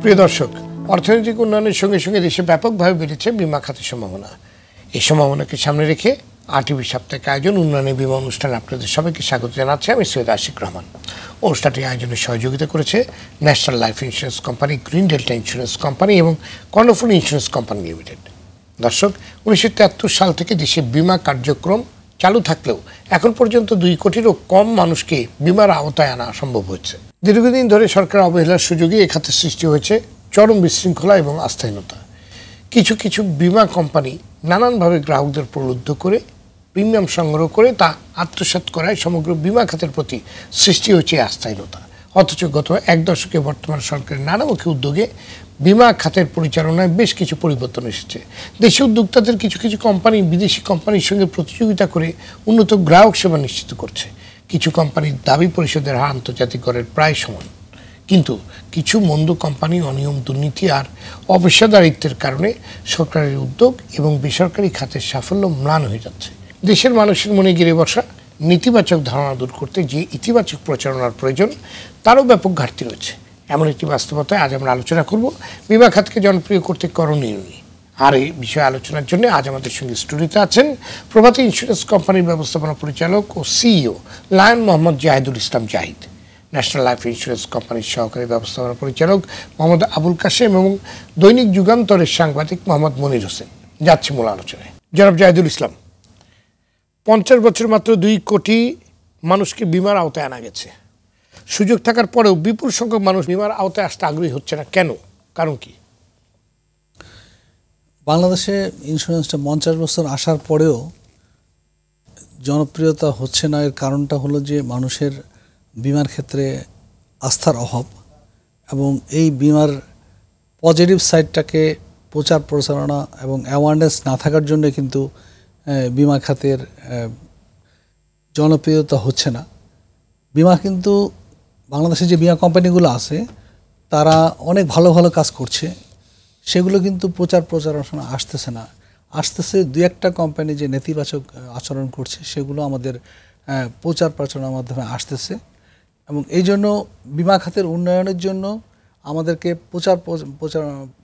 প্রিয় দর্শক, অর্থনৈতিক উন্নয়নের সঙ্গে সঙ্গে দেশে ব্যাপকভাবে বেড়েছে বিমা খাতের সম্ভাবনা। এই সম্ভাবনাকে সামনে রেখে আরটিভি সাপ্তাহিক আয়োজন উন্নয়নের বিমা অনুষ্ঠানে আপনাদের সবাইকে স্বাগত জানাচ্ছি আমি সৈয়দ আশিক রহমান। অনুষ্ঠানটি আয়োজনে সহযোগিতা করেছে national life insurance company, green delta insurance company এবং কর্ণফুলী ইন্স্যুরেন্স কোম্পানি লিমিটেড। দর্শক, 1973 সাল থেকে দেশে বিমা কার্যক্রম চালু থাকলেও এখন পর্যন্ত 2 কোটিরও কম মানুষকে বিমার আওতায় আনা সম্ভব হয়েছে। দীর্ঘদিন ধরে সরকার অবহেলার সুযোগে এ খাতে সৃষ্টি হয়েছে চরম বিশৃঙ্খলা এবং আস্থাহীনতা। কিছু কিছু বিমা কোম্পানি নানানভাবে গ্রাহকদের প্রলুব্ধ করে প্রিমিয়াম সংগ্রহ করে তা আত্মসাৎ করায় সমগ্র বিমা খাতের প্রতি সৃষ্টি হয়েছে আস্থাহীনতা। অথচ গত 1 দশকে বর্তমান সরকারের নানামুখী উদ্যোগে বিমা খাতের পরিচালনায় বেশ কিছু পরিবর্তন এসেছে। দেশি উদ্যোক্তাদের কিছু কিছু কোম্পানি বিদেশি কোম্পানির সঙ্গে প্রতিযোগিতা করে উন্নত গ্রাহক সেবা নিশ্চিত করছে। কিছু কোম্পানির দাবি পরিশোধের হার আন্তর্জাতিক গড়ের প্রায় সমান, কিন্তু কিছু মন্দ কোম্পানি অনিয়ম, দুর্নীতি আর অপেশাদারিত্বের কারণে সরকারের উদ্যোগ এবং বেসরকারি খাতের সাফল্য ম্লান হয়ে যাচ্ছে। দেশের মানুষের মনে গিরে বসা নেতিবাচক ধারণা দূর করতে যে ইতিবাচক প্রচারণার প্রয়োজন তারও ব্যাপক ঘাটতি রয়েছে। এমন একটি বাস্তবতায় আজ আমরা আলোচনা করব বিমা খাতকে জনপ্রিয় করতে করণীয় নিয়ে। আর এই বিষয়ে আলোচনার জন্য আজ আমাদের সঙ্গে স্টুডিওতে আছেন প্রভাতী ইন্স্যুরেন্স কোম্পানির ব্যবস্থাপনা পরিচালক ও সিইও লায়ন মোহাম্মদ জাহিদুল ইসলাম জাহিদ, ন্যাশনাল লাইফ ইন্স্যুরেন্স কোম্পানির সহকারী ব্যবস্থাপনা পরিচালক মোহাম্মদ আবুল কাশেম এবং দৈনিক যুগান্তরের সাংবাদিক মোহাম্মদ মনির হোসেন। যাচ্ছে মূল আলোচনায়। জনাব জাহিদুল ইসলাম, 50 বছর মাত্র 2 কোটি মানুষকে বিমার আওতায় আনা গেছে। সুযোগ থাকার পরেও বিপুল সংখ্যক মানুষ বিমার আওতায় আসতে আগ্রহী হচ্ছে না, কেন? কারণ কি? বাংলাদেশে ইন্স্যুরেন্সটা 50 বছর আসার পরেও জনপ্রিয়তা হচ্ছে না। এর কারণটা হলো যে মানুষের বিমার ক্ষেত্রে আস্থার অভাব এবং এই বিমার পজিটিভ সাইডটাকে প্রচার প্রচারণা এবং অ্যাওয়ারনেস না থাকার জন্য কিন্তু বিমা খাতের জনপ্রিয়তা হচ্ছে না। বিমা কিন্তু বাংলাদেশে যে বিমা কোম্পানিগুলো আছে তারা অনেক ভালো ভালো কাজ করছে, সেগুলো কিন্তু প্রচার প্রচারণা আসতেছে না। আসতেছে 2-1টা কোম্পানি যে নেতিবাচক আচরণ করছে সেগুলো আমাদের প্রচার প্রচারণার মাধ্যমে আসতেছে এবং এই জন্য বিমা খাতের উন্নয়নের জন্য আমাদেরকে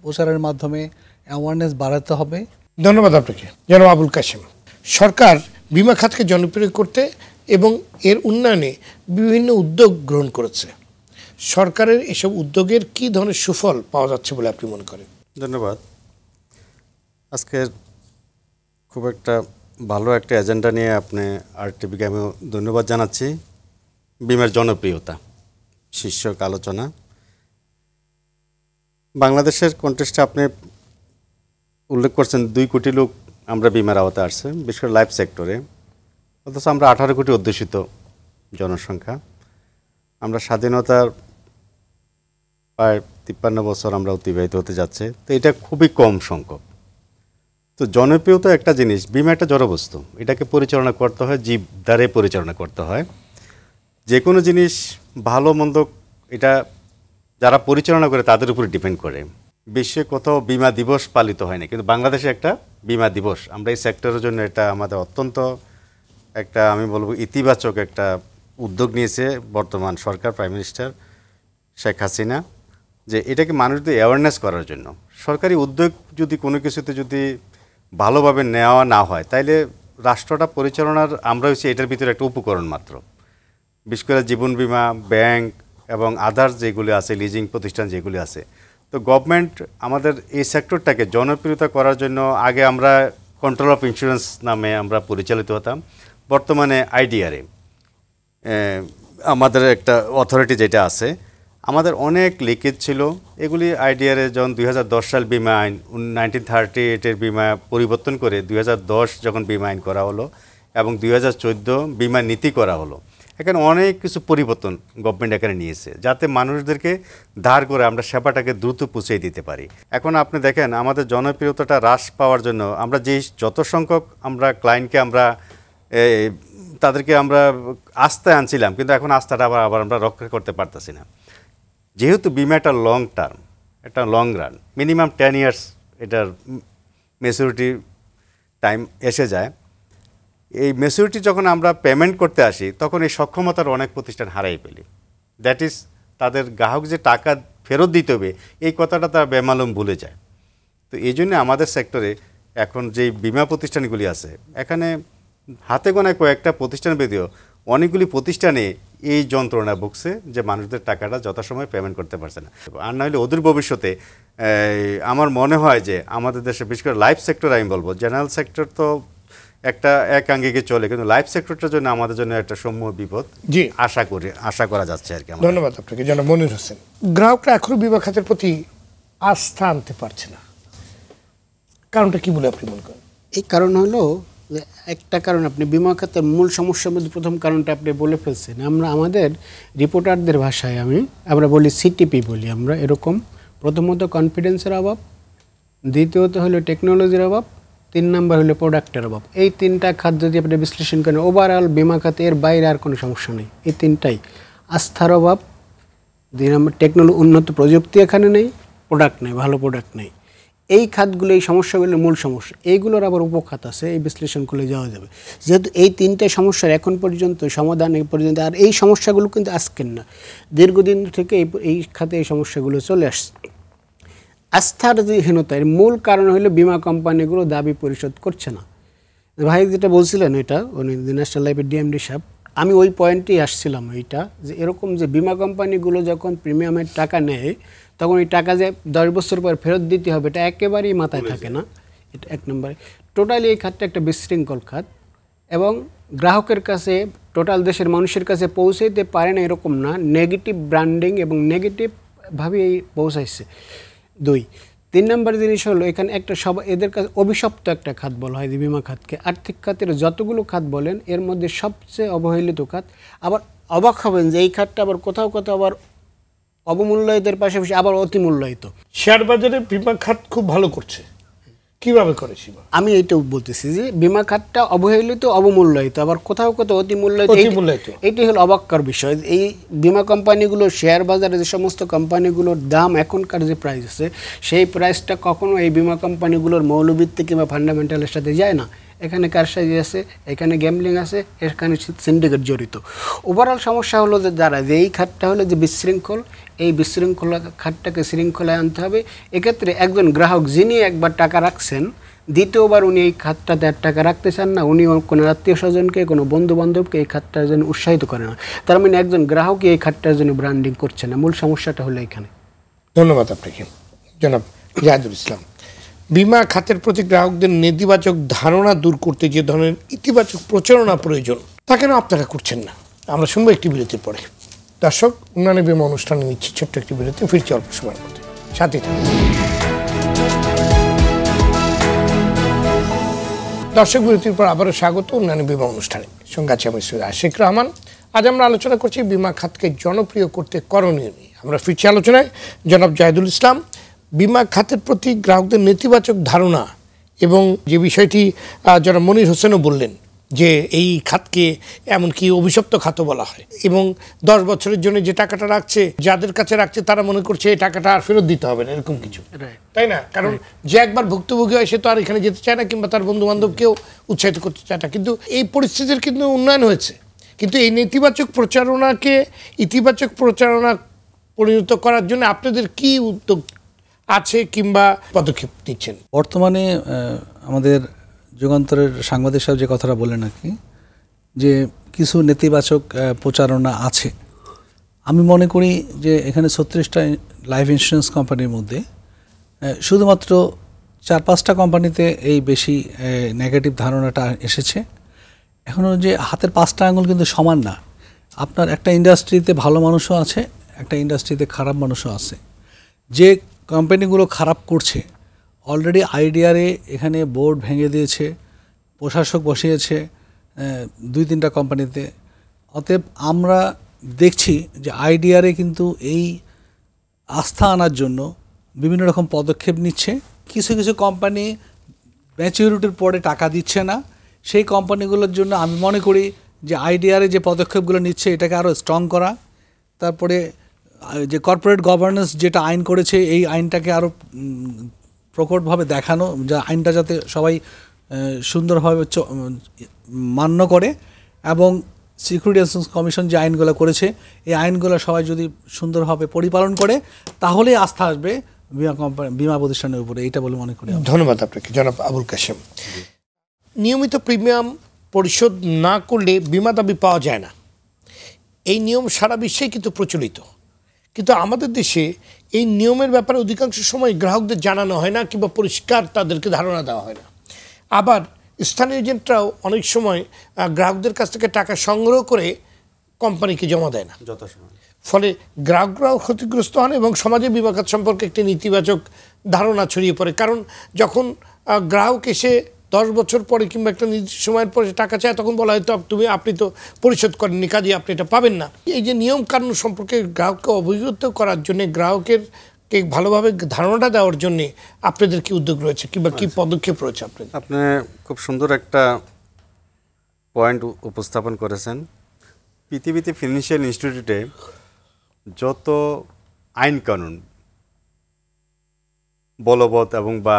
প্রচারের মাধ্যমে অ্যাওয়ারনেস বাড়াতে হবে। ধন্যবাদ আপনাকে। জনাব আবুল কাশেম, সরকার বিমা খাতকে জনপ্রিয় করতে এবং এর উন্নয়নে বিভিন্ন উদ্যোগ গ্রহণ করেছে। সরকারের এসব উদ্যোগের কী ধরনের সুফল পাওয়া যাচ্ছে বলে আপনি মনে করেন? ধন্যবাদ। আজকের খুব একটা ভালো একটা এজেন্ডা নিয়ে আপনি আরটিভিকে আমি ধন্যবাদ জানাচ্ছি। বিমার জনপ্রিয়তা শীর্ষক আলোচনা। বাংলাদেশের কন্টেক্সটে আপনি উল্লেখ করছেন 2 কোটি লোক আমরা বিমার আওতায় আসছে, বিশেষ করে লাইফ সেক্টরে। অথচ আমরা 18 কোটি অধ্যুষিত জনসংখ্যা। আমরা স্বাধীনতার প্রায় 53 বছর আমরা অতিবাহিত হতে যাচ্ছে, তো এটা খুবই কম সংখ্যক। তো জনপ্রিয়তা একটা জিনিস, বিমা একটা জড়বস্তু, এটাকে পরিচালনা করতে হয়, জীব দ্বারে পরিচালনা করতে হয়। যে কোনো জিনিস ভালো মন্দ এটা যারা পরিচালনা করে তাদের উপরে ডিপেন্ড করে। বিশ্বে কোথাও বিমা দিবস পালিত হয় না, কিন্তু বাংলাদেশে একটা বিমা দিবস। আমরা এই সেক্টরের জন্য এটা আমাদের অত্যন্ত একটা, আমি বলবো, ইতিবাচক একটা উদ্যোগ নিয়েছে বর্তমান সরকার, প্রাইম মিনিস্টার শেখ হাসিনা, যে এটাকে মানুষদের অ্যাওয়ারনেস করার জন্য। সরকারি উদ্যোগ যদি কোনো কিছুতে যদি ভালোভাবে নেওয়া না হয় তাইলে রাষ্ট্রটা পরিচালনার আমরা হচ্ছে এটার ভিতরে একটা উপকরণ মাত্র। বিশেষ করে জীবন বিমা, ব্যাংক এবং আদার্স যেগুলি আছে, লিজিং প্রতিষ্ঠান যেগুলি আছে। তো গভর্নমেন্ট আমাদের এই সেক্টরটাকে জনপ্রিয়তা করার জন্য আগে আমরা কন্ট্রোল অফ ইন্স্যুরেন্স নামে আমরা পরিচালিত হতাম। বর্তমানে আইডিআরএ আমাদের একটা অথরিটি যেটা আছে, আমাদের অনেক লিকেজ ছিল। এগুলি আইডিআরএ যখন 2010 সাল বিমা আইন 1938-এর বিমা পরিবর্তন করে 2010 যখন বিমা আইন করা হলো এবং 2014 বিমা নীতি করা হলো, এখানে অনেক কিছু পরিবর্তন গভর্নমেন্ট এখানে নিয়েছে যাতে মানুষদেরকে ধার করে আমরা সেবাটাকে দ্রুত পৌঁছে দিতে পারি। এখন আপনি দেখেন আমাদের জনপ্রিয়তাটা হ্রাস পাওয়ার জন্য আমরা যত সংখ্যক আমরা ক্লায়েন্টকে আমরা তাদেরকে আমরা আস্থায় আনছিলাম, কিন্তু এখন আস্থাটা আবার আমরা রক্ষা করতে পারতেছি না। যেহেতু বিমা একটা লং টার্ম, একটা লং রান, মিনিমাম 10 ইয়ার্স এটার ম্যাচুরিটি টাইম এসে যায়। এই ম্যাচুরিটি যখন আমরা পেমেন্ট করতে আসি তখন এই সক্ষমতার অনেক প্রতিষ্ঠান হারাই ফেলি। দ্যাট ইজ তাদের গ্রাহক যে টাকা ফেরত দিতে হবে, এই কথাটা তারা বেমালুম ভুলে যায়। তো এই জন্য আমাদের সেক্টরে এখন যে বিমা প্রতিষ্ঠানগুলি আছে, এখানে হাতে গোনা কয়েকটা প্রতিষ্ঠান ব্যতীত অনেকগুলি প্রতিষ্ঠানে এই যন্ত্রণা ভুগছে যে মানুষদের টাকাটা যথাসময়ে পেমেন্ট করতে পারছে না। আর না হলে অদূর ভবিষ্যতে আমার মনে হয় যে আমাদের দেশে বিশেষ করে লাইফ সেক্টর, আমি বলবো জেনারেল সেক্টর তো একটা এক আঙ্গিকে চলে, কিন্তু লাইফ সেক্টরটার জন্য আমাদের জন্য একটা সমূহ বিপদ জি আশা করা যাচ্ছে আর কি। ধন্যবাদ আপনাকে জনাব মনির হোসেন। গ্রাহকরা এখনো বিমা খাতের প্রতি আস্থা আনতে পারছে না, কারণটা কি বলে আপনি মনে করেন? এই কারণ হলো যে একটা কারণ, আপনি বিমা খাতের মূল সমস্যার মধ্যে প্রথম কারণটা আপনি বলে ফেলছেন। আমরা আমাদের রিপোর্টারদের ভাষায় আমরা বলি সিটিপি বলি আমরা এরকম। প্রথমত কনফিডেন্সের অভাব, দ্বিতীয়ত হলো টেকনোলজির অভাব, 3 নাম্বার হলো প্রোডাক্টের অভাব। এই 3টা খাত যদি আপনি বিশ্লেষণ করেন, ওভারঅল বিমা খাতে এর বাইরে আর কোনো সমস্যা নেই। এই 3টাই, আস্থার অভাব, 2 নম্বর উন্নত প্রযুক্তি এখানে নেই, প্রোডাক্ট নেই, ভালো প্রোডাক্ট নেই। এই খাতগুলো, এই সমস্যাগুলোর মূল সমস্যা। এইগুলোর আবার উপখাত আছে, এই বিশ্লেষণ করলে যাওয়া যাবে। যেহেতু এই 3টে সমস্যার এখন পর্যন্ত সমাধান এই পর্যন্ত, আর এই সমস্যাগুলো কিন্তু আজকের না, দীর্ঘদিন থেকে এই খাতে এই সমস্যাগুলো চলে আসছে। আস্থার যে হীনতার মূল কারণ হলো বিমা কোম্পানিগুলো দাবি পরিশোধ করছে না। ভাই যেটা বলছিলেন এটা উনি ন্যাশনাল লাইফের ডিএমডি সাহেব, আমি ওই পয়েন্টেই আসছিলাম। এইটা যে এরকম যে বিমা কোম্পানিগুলো যখন প্রিমিয়ামের টাকা নেয়, তখন এই টাকা যে 10 বছর পর ফেরত দিতে হবে, এটা একেবারেই মাথায় থাকে না। এটা 1 নম্বরে। টোটালি এই খাতটা একটা বিশৃঙ্খল খাত এবং গ্রাহকের কাছে, টোটাল দেশের মানুষের কাছে পৌঁছাইতে পারে না এরকম না, নেগেটিভ ব্র্যান্ডিং এবং নেগেটিভভাবে এই পৌঁছাইছে। 3 নম্বর জিনিস হলো এখানে একটা এদের কাছে অভিশপ্ত একটা খাত বলা হয় বিমা খাতকে। আর্থিক খাতের যতগুলো খাত বলেন এর মধ্যে সবচেয়ে অবহেলিত খাত। আবার অবাক হবেন যে এই খাতটা আবার কোথাও কোথাও আবার অবমূল্যায়িতের পাশাপাশি আবার অতিমূল্যায়িত। শেয়ার বাজারে বিমা খাত খুব ভালো করছে, কিভাবে করে? আমি এইটাও বলতেছি যে বিমা খাতটা অবহেলিত, অবমূল্যায়িত, আবার কোথাও কোথাও অতিমূল্যায়িত। এইটাই হলো অবাক্যর বিষয়। এই বিমা কোম্পানিগুলো শেয়ার বাজারে যে সমস্ত কোম্পানিগুলোর দাম এখনকার যে প্রাইস আছে, সেই প্রাইসটা কখনো এই বিমা কোম্পানিগুলোর মৌলভিত্তি কিংবা ফান্ডামেন্টালের সাথে যায় না। এখানে কারসাজি আছে, এখানে গ্যামলিং আছে, এখানে সিন্ডিকেট জড়িত। ওভারঅল সমস্যা হলো যে যে এই খাতটা হলো যে বিশৃঙ্খল, এই বিশৃঙ্খলা খাতটাকে শৃঙ্খলায় আনতে হবে। এক্ষেত্রে একজন গ্রাহক যিনি একবার টাকা রাখছেন, দ্বিতীয়বার উনি এই খাতটাতে আর টাকা রাখতে চান না, উনি কোনো আত্মীয় স্বজনকে, কোনো বন্ধু বান্ধবকে এই খাতটার জন্য উৎসাহিত করে না। তার মানে একজন গ্রাহকই এই খাতটার জন্য ব্র্যান্ডিং করছে না। মূল সমস্যাটা হলো এখানে। ধন্যবাদ আপনাকে জনাব জাহিদুল ইসলাম। বিমা খাতের প্রতি গ্রাহকদের নেতিবাচক ধারণা দূর করতে যে ধরনের ইতিবাচক প্রচারণা প্রয়োজন, তা কেন আপনারা করছেন না? আমরা শুনবো একটি বিরতির পরে। দর্শক, উন্নয়ন বিমা অনুষ্ঠানে নিচ্ছি ছোট্ট একটি বিরতি, ফিরছি অল্প সময়ের মধ্যে, সাথে থাকুন। দর্শক, বিরতির পর আবারও স্বাগত উন্নয়ন বিমা অনুষ্ঠানে। সঙ্গে আছি আমি সৈয়দ আশিক রহমান। আজ আমরা আলোচনা করছি বিমা খাতকে জনপ্রিয় করতে করণীয় নিয়ে। আমরা ফিরছি আলোচনায়। জনাব জাহিদুল ইসলাম, বিমা খাতের প্রতি গ্রাহকদের নেতিবাচক ধারণা এবং যে বিষয়টি জনাব মনির হোসেনও বললেন যে এই খাতকে এমনকি অভিশপ্ত খাতও বলা হয়, এবং 10 বছরের জন্য যে টাকাটা রাখছে, যাদের কাছে রাখছে তারা মনে করছে এই টাকাটা আর ফেরত দিতে হবে না, এরকম কিছু, তাই না? কারণ যে একবার ভুক্তভোগী হয় সে তো আর এখানে যেতে চায় না, কিংবা তার বন্ধু বান্ধবকেও উৎসাহিত করতে চায় না। কিন্তু এই পরিস্থিতির কিন্তু উন্নয়ন হয়েছে, কিন্তু এই নেতিবাচক প্রচারণাকে ইতিবাচক প্রচারণা পরিণত করার জন্য আপনাদের কি উদ্যোগ আছে কিংবা পদক্ষেপ নিচ্ছেন? বর্তমানে আমাদের যুগান্তরের সাংবাদিক সাহেব যে কথাটা বললেন আর কি, যে কিছু নেতিবাচক প্রচারণা আছে। আমি মনে করি যে এখানে 36টা লাইফ ইন্স্যুরেন্স কোম্পানির মধ্যে শুধুমাত্র 4-5টা কোম্পানিতে এই বেশি নেগেটিভ ধারণাটা এসেছে। এখনও যে হাতের 5টা আঙুল কিন্তু সমান না। আপনার একটা ইন্ডাস্ট্রিতে ভালো মানুষও আছে, একটা ইন্ডাস্ট্রিতে খারাপ মানুষও আছে। যে কোম্পানিগুলো খারাপ করছে, অলরেডি আইডিআরে এখানে বোর্ড ভেঙে দিয়েছে, প্রশাসক বসিয়েছে 2-3টা কোম্পানিতে। অতএব আমরা দেখছি যে আইডিআরে কিন্তু এই আস্থা আনার জন্য বিভিন্ন রকম পদক্ষেপ নিচ্ছে। কিছু কিছু কোম্পানি ম্যাচিউরিটির পরে টাকা দিচ্ছে না, সেই কোম্পানিগুলোর জন্য আমি মনে করি যে আইডিআরে যে পদক্ষেপগুলো নিচ্ছে এটাকে আরও স্ট্রং করা। তারপরে যে কর্পোরেট গভর্নেন্স যেটা আইন করেছে, এই আইনটাকে আরও প্রকটভাবে দেখানো, যা আইনটা যাতে সবাই সুন্দরভাবে মান্য করে। এবং সিকিউরিটি এক্সচেঞ্জ কমিশন যে আইনগুলো করেছে এই আইনগুলো সবাই যদি সুন্দরভাবে পরিপালন করে তাহলেই আস্থা আসবে বিমা কোম্পানি বিমা প্রতিষ্ঠানের উপরে, এইটা বলে মনে করি। ধন্যবাদ আপনাকে জনাব আবুল কাশেম। নিয়মিত প্রিমিয়াম পরিশোধ না করলে বিমা দাবি পাওয়া যায় না, এই নিয়ম সারা বিশ্বেই কিন্তু প্রচলিত, কিন্তু আমাদের দেশে এই নিয়মের ব্যাপারে অধিকাংশ সময় গ্রাহকদের জানানো হয় না কিংবা পরিষ্কার তাদেরকে ধারণা দেওয়া হয় না। আবার স্থানীয় এজেন্টরাও অনেক সময় গ্রাহকদের কাছ থেকে টাকা সংগ্রহ করে কোম্পানিকে জমা দেয় না, যথাসময়। ফলে গ্রাহকরাও ক্ষতিগ্রস্ত হন এবং সমাজে বিমা খাত সম্পর্কে একটি নেতিবাচক ধারণা ছড়িয়ে পড়ে। কারণ যখন গ্রাহক এসে 10 বছর পরে কিংবা একটা নির্দিষ্ট সময়ের পরে টাকা চায় তখন বলা হয় তো আপনি তো পরিশোধ করেননি, কাজে আপনি এটা পাবেন না। এই যে নিয়ম কানুন সম্পর্কে গ্রাহককে অবহিত করার জন্য, গ্রাহকেরকে ভালোভাবে ধারণাটা দেওয়ার জন্য আপনাদের কি উদ্যোগ রয়েছে কিংবা কি পদক্ষেপ রয়েছে আপনাদের? আপনি খুব সুন্দর একটা পয়েন্ট উপস্থাপন করেছেন। পৃথিবীতে ফিনান্সিয়াল ইনস্টিটিউটে যত আইন কানুন বলবৎ এবং বা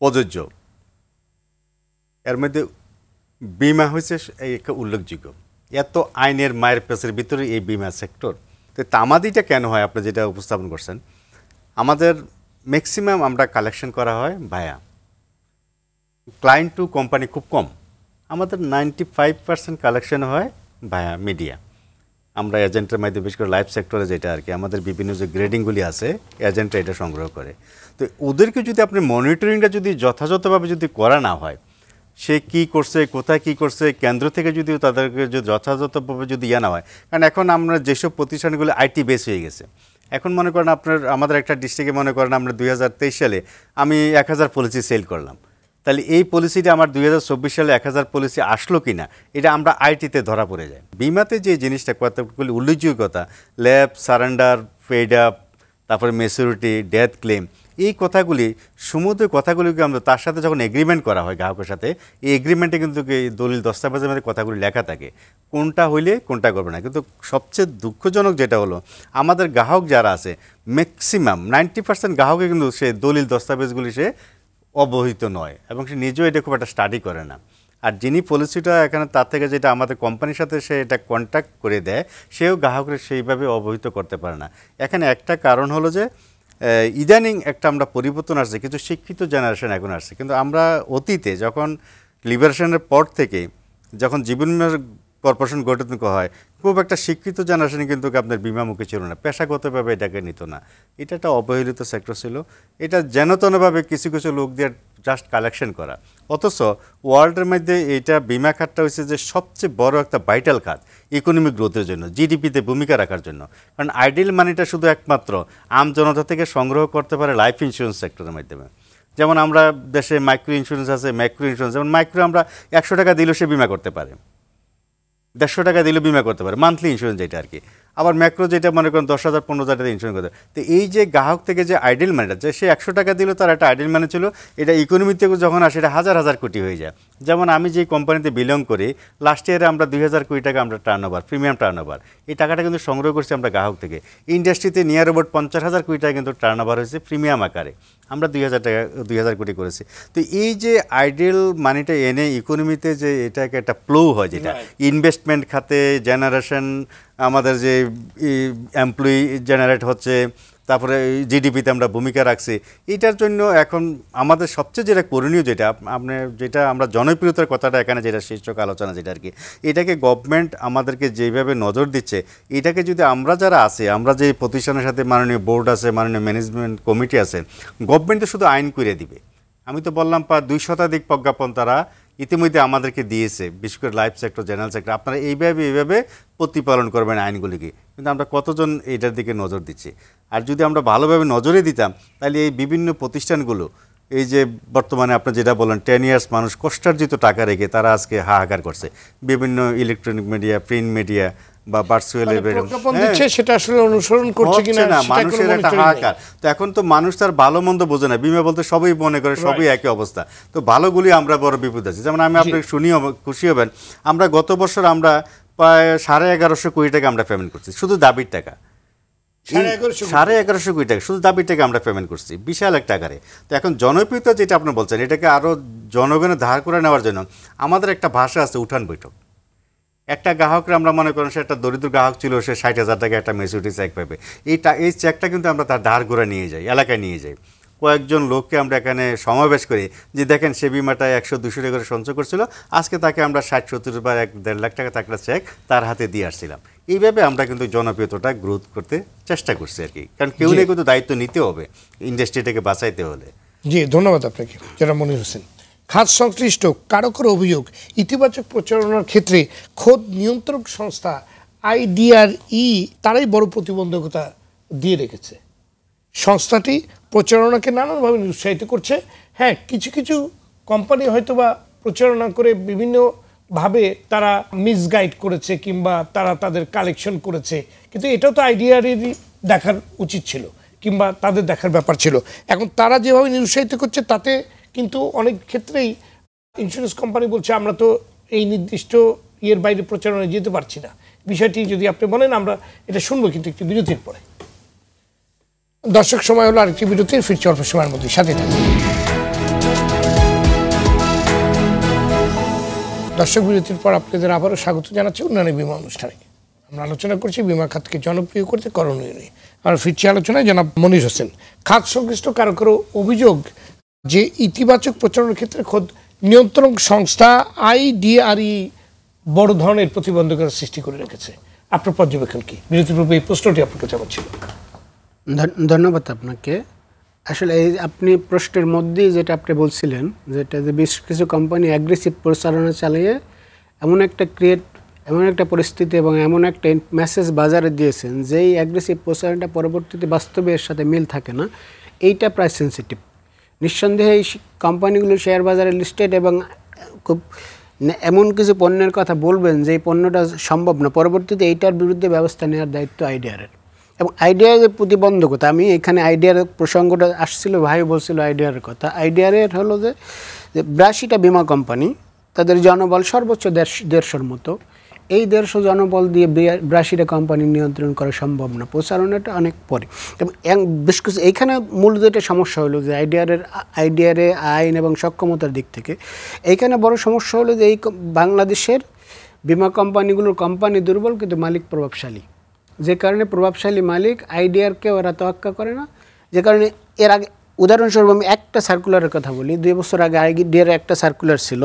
প্রযোজ্য, এর মধ্যে বিমা হয়েছে একটা উল্লেখযোগ্য। এত আইনের মায়ের পেছের ভিতরে এই বিমা সেক্টর। তো তামাদিটা কেন হয় আপনি যেটা উপস্থাপন করছেন, আমাদের ম্যাক্সিমাম আমরা কালেকশন করা হয় ভায়া ক্লায়েন্ট টু কোম্পানি খুব কম। আমাদের 95% কালেকশন হয় ভায়া মিডিয়া। আমরা এজেন্টের মাধ্যমে বিশেষ করে লাইফ সেক্টরে যেটা আর কি আমাদের বিভিন্ন যে গ্রেডিংগুলি আছে এজেন্টরা এটা সংগ্রহ করে। তো ওদেরকে যদি আপনি মনিটরিংটা যদি যথাযথভাবে যদি করা না হয়, সে কি করছে, কোথায় কি করছে, কেন্দ্র থেকে যদি তাদেরকে যদি যথাযথভাবে যদি ইয়ে না হয়, কারণ এখন আমরা যেসব প্রতিষ্ঠানগুলো আইটি বেস হয়ে গেছে, এখন মনে করেন আমাদের একটা ডিস্ট্রিক্টে মনে করেন আমরা 2023 সালে আমি 1000 পলিসি সেল করলাম, তাহলে এই পলিসিটা আমার 2024 সালে 1000 পলিসি আসলো কি না এটা আমরা আইটিতে ধরা পড়ে যায়। বিমাতে যে জিনিসটা কতগুলি উল্লেখযোগ্য কথা, ল্যাব, সারেন্ডার, পেড আপ, তারপরে ম্যাচুরিটি, ডেথ ক্লেম, এই কথাগুলি সমুদ্র কথাগুলিকে আমরা তার সাথে যখন এগ্রিমেন্ট করা হয় গ্রাহকের সাথে, এই এগ্রিমেন্টে কিন্তু দলিল দস্তাবেজের মধ্যে কথাগুলি লেখা থাকে কোনটা হইলে কোনটা করবে না। কিন্তু সবচেয়ে দুঃখজনক যেটা হলো আমাদের গ্রাহক যারা আছে ম্যাক্সিমাম 90% গ্রাহকে কিন্তু সে দলিল দস্তাবেজগুলি সে অবহিত নয় এবং সে নিজেও এটা খুব একটা স্টাডি করে না। আর যিনি পলিসিটা এখানে তার থেকে যেটা আমাদের কোম্পানির সাথে সে এটা কন্ট্যাক্ট করে দেয়, সেও গ্রাহকের সেইভাবে অবহিত করতে পারে না। এখানে একটা কারণ হলো যে ইদানিং একটা আমরা পরিবর্তন আসছে, কিছু শিক্ষিত জেনারেশন এখন আসছে, কিন্তু আমরা অতীতে যখন লিবারেশনের পর থেকে যখন জীবন কর্পোরেশন গঠিত হয়, খুব একটা শিক্ষিত জেনারেশন কিন্তু আপনার বিমামুখী ছিল না, পেশাগতভাবে এটাকে নিত না। এটা একটা অবহেলিত সেক্টর ছিল, এটা যেনতনভাবে কিছু কিছু লোক দিয়ে জাস্ট কালেকশন করা। অথচ ওয়ার্ল্ডের মধ্যে এইটা বিমা খাতটা হচ্ছে যে সবচেয়ে বড় একটা ভাইটাল খাত ইকোনমিক গ্রোথের জন্য, জিডিপিতে ভূমিকা রাখার জন্য। কারণ আইডিয়াল মানিটা শুধু একমাত্র আম জনতা থেকে সংগ্রহ করতে পারে লাইফ ইন্স্যুরেন্স সেক্টরের মাধ্যমে। যেমন আমরা দেশে মাইক্রো ইন্স্যুরেন্স আছে, ম্যাক্রো ইন্স্যুরেন্স, যেমন মাইক্রো আমরা 100 টাকা দিলেও সে বিমা করতে পারে, 150 টাকা দিলেও বিমা করতে পারে, মান্থলি ইন্স্যুরেন্স যেটা আর কি। আবার ম্যাক্রো যেটা মনে করেন 10,000 15,000 টাকা ইন্স্যুরেন্স করতে। তো এই যে গ্রাহক থেকে যে আইডিয়াল মানিটা, যে সে 100 টাকা দিল তার একটা আইডিয়াল মানি ছিল, এটা ইকোনমিতে যখন আসে এটা হাজার হাজার কোটি হয়ে যায়। যেমন আমি যে কোম্পানিতে বিলং করি, লাস্ট ইয়ারে আমরা 2000 কোটি টাকা আমরা টার্নওভার, প্রিমিয়াম টার্নওভার, এই টাকাটা কিন্তু সংগ্রহ করছি আমরা গ্রাহক থেকে। ইন্ডাস্ট্রিতে নিয়ার অ্যাবাউট 50,000 কোটি টাকা কিন্তু টার্নওভার হয়েছে প্রিমিয়াম আকারে, আমরা 2000 কোটি করেছি। তো এই যে আইডিয়াল মানিটা এনে ইকোনমিতে যে এটাকে একটা ফ্লো হয়, যেটা ইনভেস্টমেন্ট খাতে জেনারেশন, আমাদের যে এমপ্লয়ি জেনারেট হচ্ছে, তারপরে জিডিপিতে আমরা ভূমিকা রাখছি, এটার জন্য এখন আমাদের সবচেয়ে যেটা করণীয়, যেটা আমরা জনপ্রিয়তার কথাটা এখানে যেটা শীর্ষক আলোচনা যেটা আর কি, এটাকে গভর্নমেন্ট আমাদেরকে যেভাবে নজর দিচ্ছে, এটাকে যদি আমরা যারা আছে, আমরা যে প্রতিষ্ঠানের সাথে মাননীয় বোর্ড আছে, মাননীয় ম্যানেজমেন্ট কমিটি আছে, গভর্নমেন্ট তো শুধু আইন করে দিবে। আমি তো বললাম 2 শতাধিক প্রজ্ঞাপন তারা ইতিমধ্যে আমাদেরকে দিয়েছে, বিশেষ করে লাইফ সেক্টর, জেনারেল সেক্টর, আপনারা এইভাবে প্রতিপালন করবেন আইনগুলিকে। কিন্তু আমরা কতজন এইটার দিকে নজর দিচ্ছি? আর যদি আমরা ভালোভাবে নজরে দিতাম, তাহলে এই বিভিন্ন প্রতিষ্ঠানগুলো, এই যে বর্তমানে আপনি যেটা বলেন 10 ইয়ার্স মানুষ কষ্টার্জিত টাকা রেখে তারা আজকে হাহাকার করছে, বিভিন্ন ইলেকট্রনিক মিডিয়া, প্রিন্ট মিডিয়া বা ভার্চুয়াল সেটা আসলে অনুসরণ করছে কিনা মানুষের একটা হাহাকার। তো এখন তো মানুষ তার ভালো মন্দ বোঝে না, বিমা বলতে সবই মনে করে সবই একই অবস্থা। তো ভালোগুলি আমরা বড় বিপদ আছি। যেমন আমি আপনাকে খুশি হবেন, আমরা গত বছর আমরা প্রায় 1150 কোটি টাকা আমরা পেমেন্ট করছি শুধু দাবির টাকা, 1150 কোটি টাকা শুধু দাবির টাকা আমরা পেমেন্ট করছি, বিশাল এক টাকারে। তো এখন জনপ্রিয়তা যেটা আপনি বলছেন, এটাকে আরও জনগণের ধার করে নেওয়ার জন্য আমাদের একটা ভাষা আছে উঠান বৈঠক। একটা গ্রাহকরা আমরা মনে করেন সে একটা দরিদ্র গ্রাহক ছিল, সে 60,000 টাকা একটা ম্যাচুরিটি চেক পাবে, এই চেকটা কিন্তু আমরা তার ধার গোড়া নিয়ে যাই, এলাকায় নিয়ে যাই। কয়েকজন লোককে আমরা এখানে সমাবেশ করি যে দেখেন সে বিমাটায় 100-200 টাকা করে সঞ্চয় করছিল, আজকে তাকে আমরা 60-70 বা 1-1.5 লাখ টাকা একটা চেক তার হাতে দিয়ে আসছিলাম। এইভাবে আমরা কিন্তু জনপ্রিয়তাটা গ্রোথ করতে চেষ্টা করছি আর কি, কারণ কেউ না কিন্তু দায়িত্ব নিতে হবে ইন্ডাস্ট্রিটাকে বাঁচাইতে হলে। জি, ধন্যবাদ আপনাকে যারা মনির হোসেন। খাত সংশ্লিষ্ট কারো কারো অভিযোগ ইতিবাচক প্রচারণার ক্ষেত্রে খোদ নিয়ন্ত্রক সংস্থা IDRE তারাই বড় প্রতিবন্ধকতা দিয়ে রেখেছে। সংস্থাটি প্রচারণাকে নানানভাবে উৎসাহিত করছে। হ্যাঁ, কিছু কিছু কোম্পানি হয়তো বা প্রচারণা করে বিভিন্নভাবে তারা মিসগাইড করেছে কিংবা তারা তাদের কালেকশন করেছে, কিন্তু এটাও তো IDRE দেখার উচিত ছিল কিংবা তাদের দেখার ব্যাপার ছিল। এখন তারা যেভাবে নিরুৎসাহিত করছে তাতে কিন্তু অনেক ক্ষেত্রেই ইন্স্যুরেন্স কোম্পানি বলছে আমরা তো এই নির্দিষ্ট ইয়ের বাইরে প্রচারণায় যেতে পারছি না। বিষয়টি যদি আপনি বলেন আমরা এটা শুনবো, কিন্তু একটি বিরতির পরে। দর্শক, সময় হলো আরেকটি বিরতির, ফিরছি অল্প সময়ের মধ্যে, সাথে থাকুন। দর্শক, বিরতির পর আপনাদের আবারও স্বাগত জানাচ্ছি উন্নয়ন বীমা অনুষ্ঠানে। আমরা আলোচনা করছি বিমা খাতকে জনপ্রিয় করতে করণীয় নিয়ে। আমরা ফিরছি আলোচনায়। জনাব মনির হোসেন, খাত সংশ্লিষ্ট কারো কারো অভিযোগ যে ইতিবাচক প্রচারণার ক্ষেত্রে খোদ নিয়ন্ত্রক সংস্থা IDRE বড় ধরনের প্রতিবন্ধকতা সৃষ্টি করে রেখেছে। আপনার পর্যবেক্ষণ কি? বিরতির পূর্বে এই প্রশ্নটি আপনার কাছে আমার ছিল। ধন্যবাদ আপনাকে। আসলে এই আপনি প্রশ্নের মধ্যেই যেটা আপনি বলছিলেন, যেটা যে বেশ কিছু কোম্পানি অ্যাগ্রেসিভ প্রচারণা চালিয়ে এমন একটা পরিস্থিতি এবং এমন একটা মেসেজ বাজারে দিয়েছেন যেই অ্যাগ্রেসিভ প্রচারণাটা পরবর্তীতে বাস্তবে এর সাথে মিল থাকে না, এইটা প্রায় সেন্সিটিভ। নিঃসন্দেহে এই কোম্পানিগুলো শেয়ার বাজারে লিস্টেড এবং খুব এমন কিছু পণ্যের কথা বলবেন যে এই পণ্যটা সম্ভব না, পরবর্তীতে এইটার বিরুদ্ধে ব্যবস্থা নেওয়ার দায়িত্ব IDREর। এবং IDREর প্রতিবন্ধকতা, আমি এখানে IDREর প্রসঙ্গটা আসছিল, ভাই বলছিল IDREর কথা। IDREর হলো যে 82টা বিমা কোম্পানি, তাদের জনবল সর্বোচ্চ 150-র মতো। এই 150 জনবল দিয়ে 82টা কোম্পানি নিয়ন্ত্রণ করা সম্ভব না, প্রচারণাটা অনেক পরে। এবং বেশ কিছু এইখানে মূল যেটা সমস্যা হলো যে IDRE আইন এবং সক্ষমতার দিক থেকে এইখানে বড় সমস্যা হলো যে এই বাংলাদেশের বিমা কোম্পানিগুলোর কোম্পানি দুর্বল কিন্তু মালিক প্রভাবশালী, যে কারণে প্রভাবশালী মালিক IDREকে ওরা তোয়াক্কা করে না। যে কারণে এর আগে উদাহরণস্বরূপ আমি একটা সার্কুলারের কথা বলি। 2 বছর আগে IDRE একটা সার্কুলার ছিল।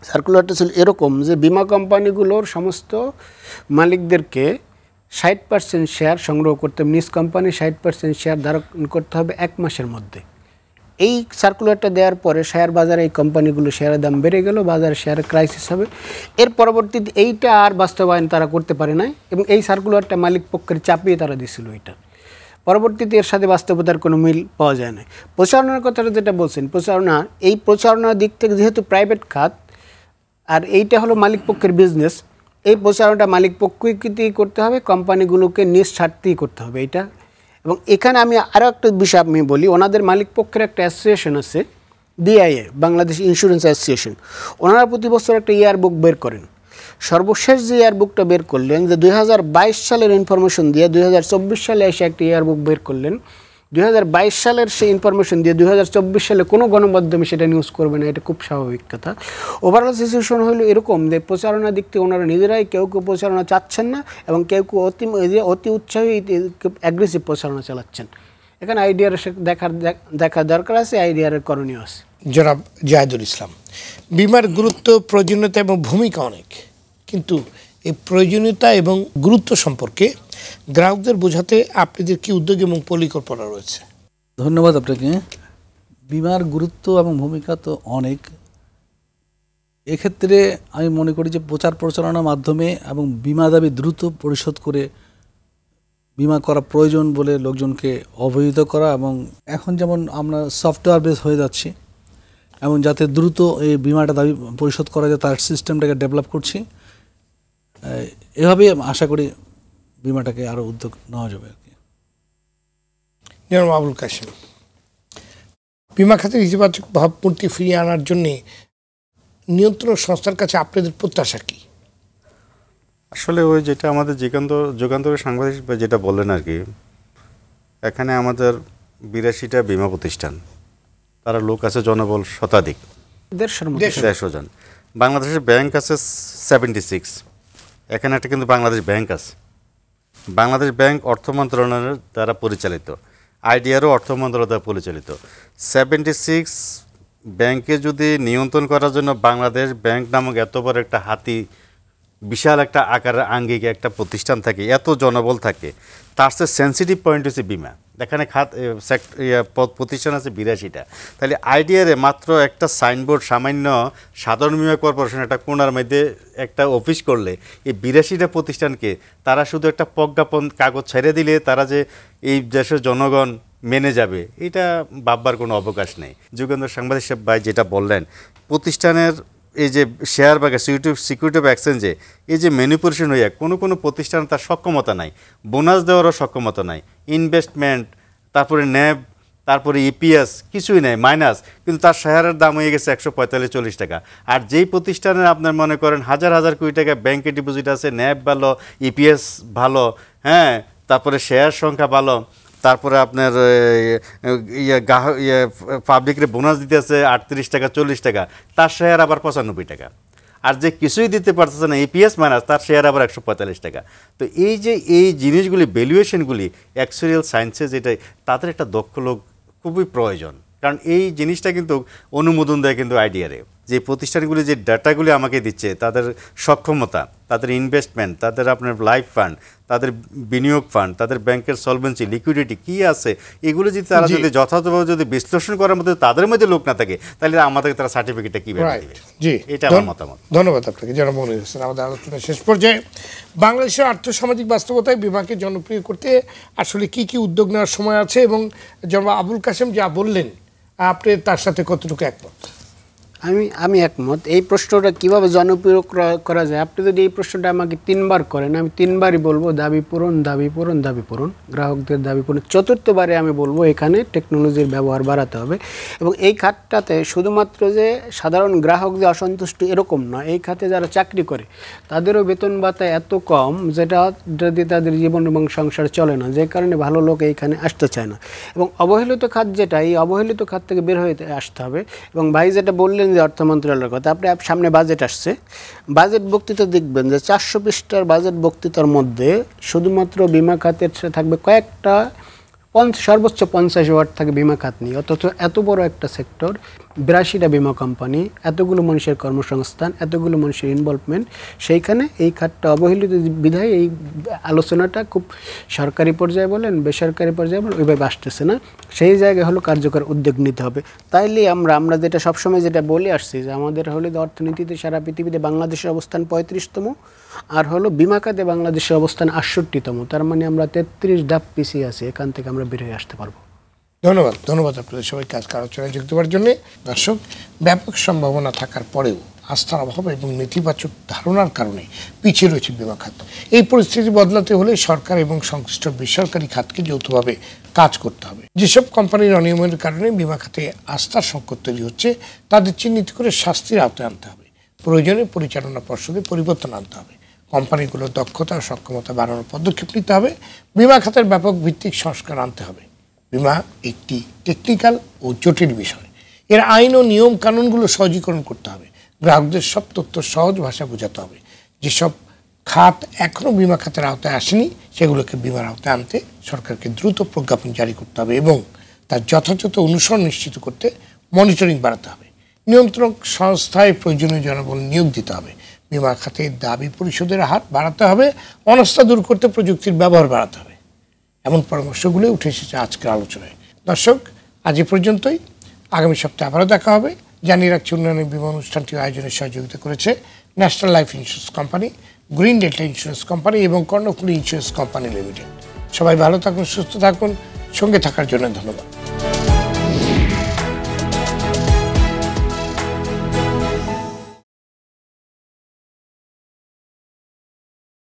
সার্কুলারটা ছিল এরকম যে বিমা কোম্পানিগুলোর সমস্ত মালিকদেরকে 60% শেয়ার সংগ্রহ করতে হবে, নিজ কোম্পানি 60% শেয়ার ধারণ করতে হবে 1 মাসের মধ্যে। এই সার্কুলারটা দেওয়ার পরে শেয়ার বাজারে এই কোম্পানিগুলো শেয়ারের দাম বেড়ে গেল, বাজারে শেয়ারের ক্রাইসিস হবে। এর পরবর্তীতে এইটা আর বাস্তবায়ন তারা করতে পারে নাই এবং এই সার্কুলারটা মালিক পক্ষের চাপিয়ে তারা দিছিল। এটা পরবর্তীতে এর সাথে বাস্তবতার কোনো মিল পাওয়া যায় না। প্রচারণার কথাটা যেটা বলছেন, প্রচারণার দিক থেকে যেহেতু প্রাইভেট খাত আর এইটা হলো মালিক পক্ষের বিজনেস, এই প্রচারণাটা মালিক পক্ষই করতে হবে, কোম্পানিগুলোকে নিজ স্বার্থেই করতে হবে এইটা। এবং এখানে আমি আরও একটা বিষয় আমি বলি, ওনাদের মালিক পক্ষের একটা অ্যাসোসিয়েশন আছে BIA, বাংলাদেশ ইন্স্যুরেন্স অ্যাসোসিয়েশন। ওনারা প্রতি বছর একটা ইয়ার বুক বের করেন। সর্বশেষ যে ইয়ার বুকটা বের করলেন যে 2022 সালের ইনফরমেশন দিয়ে 2024 সালে এসে একটা ইয়ার বুক বের করলেন। 2022 সালের সেই ইনফরমেশন দিয়ে 2024 সালে কোনো গণমাধ্যমে সেটা নিউজ করবে না, এটা খুব স্বাভাবিক কথা। ওভারঅল সিচুয়েশন হলো এরকম যে প্রচারণার দিক থেকে ওনারা নিজেরাই কেউ প্রচারণা চাচ্ছেন না এবং কেউ অতি উৎসাহী অ্যাগ্রেসিভ প্রচারণা চালাচ্ছেন। এখানে দেখার দরকার আছে, IDREর করণীয় আছে। জনাব জাহিদুল ইসলাম, বিমার গুরুত্ব, প্রয়োজনীয়তা এবং ভূমিকা অনেক, কিন্তু এই প্রয়োজনীয়তা এবং গুরুত্ব সম্পর্কে গ্রাহকদের বোঝাতে আপনাদের কি উদ্যোগ এবং পরিকল্পনা রয়েছে? ধন্যবাদ আপনাকে। বিমার গুরুত্ব এবং ভূমিকা তো অনেক। এক্ষেত্রে আমি মনে করি যে প্রচারণার মাধ্যমে এবং বিমা দাবি দ্রুত পরিশোধ করে বিমা করা প্রয়োজন বলে লোকজনকে অবহিত করা, এবং এখন যেমন আমরা সফটওয়্যার বেস হয়ে যাচ্ছি এবং যাতে দ্রুত এই বিমাটা দাবি পরিশোধ করা যায় তার সিস্টেমটাকে ডেভেলপ করছি। এভাবেই আশা করি বিমাটাকে আরও উদ্যোগ নেওয়া যাবে আর কি। জনাব আবুল কাশেম, বিমা খাতের ইতিবাচক ভাবমূর্তি ফিরিয়ে আনার জন্য নিয়ন্ত্রণ সংস্থার কাছে আপনাদের প্রত্যাশা কি? আসলে ওই যেটা আমাদের যুগান্তরের সাংবাদিক যেটা বললেন আর কি, এখানে আমাদের 82টা বিমা প্রতিষ্ঠান, তারা লোক আছে জনবল শতাধিক, 150 জন। বাংলাদেশের ব্যাংক আছে 76, এখানে একটা কিন্তু বাংলাদেশ ব্যাংক আছে। বাংলাদেশ ব্যাংক অর্থ মন্ত্রণালয়ের দ্বারা পরিচালিত, আইডিআরও অর্থ মন্ত্রণালয় দ্বারা পরিচালিত। 76 ব্যাংকে যদি নিয়ন্ত্রণ করার জন্য বাংলাদেশ ব্যাংক নামক এত বড় একটা হাতি, বিশাল একটা আকারের আঙ্গিকে একটা প্রতিষ্ঠান থাকে, এত জনবল থাকে, তার চেয়ে সেন্সিটিভ পয়েন্ট হচ্ছে বিমা। এখানে প্রতিষ্ঠান আছে 82টা। তাহলে আইডিআরে মাত্র একটা সাইনবোর্ড, সামান্য সাধারণ বিমা কর্পোরেশন একটা কোণার মধ্যে একটা অফিস করলে এই 82টা প্রতিষ্ঠানকে তারা শুধু একটা প্রজ্ঞাপন কাগজ ছেড়ে দিলে তারা যে এই দেশের জনগণ মেনে যাবে, এটা ভাববার কোনো অবকাশ নেই। যুগেন্দ্র সাংবাদিক সাহেব ভাই যেটা বললেন, প্রতিষ্ঠানের এই যে শেয়ার বাজার, সিকিউরিটি অফ এক্সচেঞ্জে এই যে ম্যানিপুলেশন হইয়া কোনো প্রতিষ্ঠান তার সক্ষমতা নাই, বোনাস দেওয়ারও সক্ষমতা নাই, ইনভেস্টমেন্ট, তারপরে ন্যাব, তারপরে ইপিএস কিছুই নেই, মাইনাস, কিন্তু তার শেয়ারের দাম হয়ে গেছে 145-40 টাকা। আর যেই প্রতিষ্ঠানের আপনার মনে করেন হাজার হাজার কোটি টাকা ব্যাংকে ডিপোজিট আছে, ন্যাব ভালো, ইপিএস ভালো, হ্যাঁ, তারপরে শেয়ার সংখ্যা ভালো, তারপরে আপনার পাবলিকের বোনাস দিতে আছে 38 টাকা 40 টাকা, তার শেয়ার আবার 95 টাকা। আর যে কিছুই দিতে পারতেছে না, ইপিএস মাইনাস, তার শেয়ার আবার 145 টাকা। তো এই যে এই জিনিসগুলি, ভ্যালুয়েশনগুলি অ্যাকচুয়াল সায়েন্সে যেটাই, তাদের একটা দক্ষ লোক খুবই প্রয়োজন। কারণ এই জিনিসটা কিন্তু অনুমোদন দেয় কিন্তু আইডিআরে, যে প্রতিষ্ঠানগুলি যে ডাটাগুলি আমাকে দিচ্ছে, তাদের সক্ষমতা, তাদের ইনভেস্টমেন্ট, তাদের আপনার লাইফ ফান্ড, তাদের বিনিয়োগ ফান্ড, তাদের ব্যাংকের সলভেন্সি, লিকুইডিটি কী আছে, এগুলো যদি তারা যদি যথাযথভাবে যদি বিশ্লেষণ করার মধ্যে তাদের মধ্যে লোক না থাকে, তাহলে আমাদেরকে তারা সার্টিফিকেটটা কীভাবে দেবে? জি, এটা আমার মতামত। ধন্যবাদ আপনাকে জনাব মনির হোসেন। আমাদের আলোচনা শেষ পর্যায়ে বাংলাদেশের আর্থসামাজিক বাস্তবতায় বিমাকে জনপ্রিয় করতে আসলে কি কি উদ্যোগ নেওয়ার সময় আছে, এবং জনাব আবুল কাশেম যা বললেন আপনি তার সাথে কতটুকু একমত? আমি একমত। এই প্রশ্নটা কিভাবে জনপ্রিয় করা যায়, আপনি যদি এই প্রশ্নটা আমাকে 3বার করেন, আমি 3বারই বলবো দাবি পূরণ, দাবি পূরণ, দাবি পূরণ, গ্রাহকদের দাবি পূরণ। 4র্থবারে আমি বলবো এখানে টেকনোলজির ব্যবহার বাড়াতে হবে। এবং এই খাতটাতে শুধুমাত্র যে সাধারণ গ্রাহক যে অসন্তুষ্ট এরকম না, এই খাতে যারা চাকরি করে তাদেরও বেতন ভাতা এত কম যেটা যদি তাদের জীবন এবং সংসার চলে না, যে কারণে ভালো লোক এইখানে আসতে চায় না। এবং অবহেলিত খাত যেটা, এই অবহেলিত খাত থেকে বের হয়ে আসতে হবে। এবং ভাই যেটা বললেন যে অর্থ মন্ত্রণালয়ের কথা, আপনি সামনে বাজেট আসছে, বাজেট বক্তৃতা দেখবেন যে 400 পৃষ্ঠার বাজেট বক্তৃতার মধ্যে শুধুমাত্র বিমা খাতের থাকবে কয়েকটা, সর্বোচ্চ 50 ওয়ার্ড থাকে বিমা খাত নিয়ে। অথচ এত বড় একটা সেক্টর, 82টা বিমা কোম্পানি, এতগুলো মানুষের কর্মসংস্থান, এতগুলো মানুষের ইনভলভমেন্ট, সেইখানে এই খাতটা অবহেলিত বিধায় এই আলোচনাটা খুব সরকারি পর্যায়ে বলেন, বেসরকারি পর্যায়ে বলেন, ওইভাবে আসতেছে না। সেই জায়গায় হলো কার্যকর উদ্যোগ নিতে হবে। তাইলে আমরা যেটা সবসময় যেটা বলে আসছি যে আমাদের হলো অর্থনীতিতে সারা পৃথিবীতে বাংলাদেশের অবস্থান 35তম, আর হলো বিমা খাতে বাংলাদেশের অবস্থান 68তম। তার মানে আমরা 33 ধাপ পিছিয়ে আছি, এখান থেকে আমরা বের হয়ে আসতে পারবো। ধন্যবাদ আপনাদের সবাইকে আজকে আলোচনায় যুক্ত হওয়ার জন্য। দর্শক, ব্যাপক সম্ভাবনা থাকার পরেও আস্থার অভাব এবং নেতিবাচক ধারণার কারণে পিছিয়ে রয়েছে বিমা খাত। এই পরিস্থিতি বদলাতে হলে সরকার এবং সংশ্লিষ্ট বেসরকারি খাতকে যৌথভাবে কাজ করতে হবে। যেসব কোম্পানির অনিয়মের কারণে বিমা খাতে আস্থার সংকট তৈরি হচ্ছে, তাদের চিহ্নিত করে শাস্তির আওতায় আনতে হবে। প্রয়োজনে পরিচালনা পর্ষদে পরিবর্তন আনতে হবে। কোম্পানিগুলোর দক্ষতা ও সক্ষমতা বাড়ানোর পদক্ষেপ নিতে হবে। বিমা খাতের ব্যাপক ভিত্তিক সংস্কার আনতে হবে। বিমা একটি টেকনিক্যাল ও জটিল বিষয়, এর আইন ও নিয়ম কানুনগুলো সহজীকরণ করতে হবে। গ্রাহকদের সব তথ্য সহজ ভাষা বোঝাতে হবে। যেসব খাত এখনও বিমা খাতের আওতায় আসেনি, সেগুলোকে বিমার আওতায় আনতে সরকারকে দ্রুত প্রজ্ঞাপন জারি করতে হবে এবং তার যথাযথ অনুসরণ নিশ্চিত করতে মনিটরিং বাড়াতে হবে। নিয়ন্ত্রক সংস্থায় প্রয়োজনীয় জনবল নিয়োগ দিতে হবে। বিমা খাতে দাবি পরিশোধের হার বাড়াতে হবে। অনাস্থা দূর করতে প্রযুক্তির ব্যবহার বাড়াতে হবে। এমন পরামর্শগুলো উঠে এসেছে আজকের আলোচনায়। দর্শক, আজ এ পর্যন্তই। আগামী সপ্তাহে আবারও দেখা হবে। জানিয়ে রাখছি, উন্নয়নের বিমা অনুষ্ঠানটি আয়োজনের সহযোগিতা করেছে national life insurance company, green delta insurance company এবং কর্ণফুলী ইন্স্যুরেন্স কোম্পানি লিমিটেড। সবাই ভালো থাকুন, সুস্থ থাকুন। সঙ্গে থাকার জন্য ধন্যবাদ।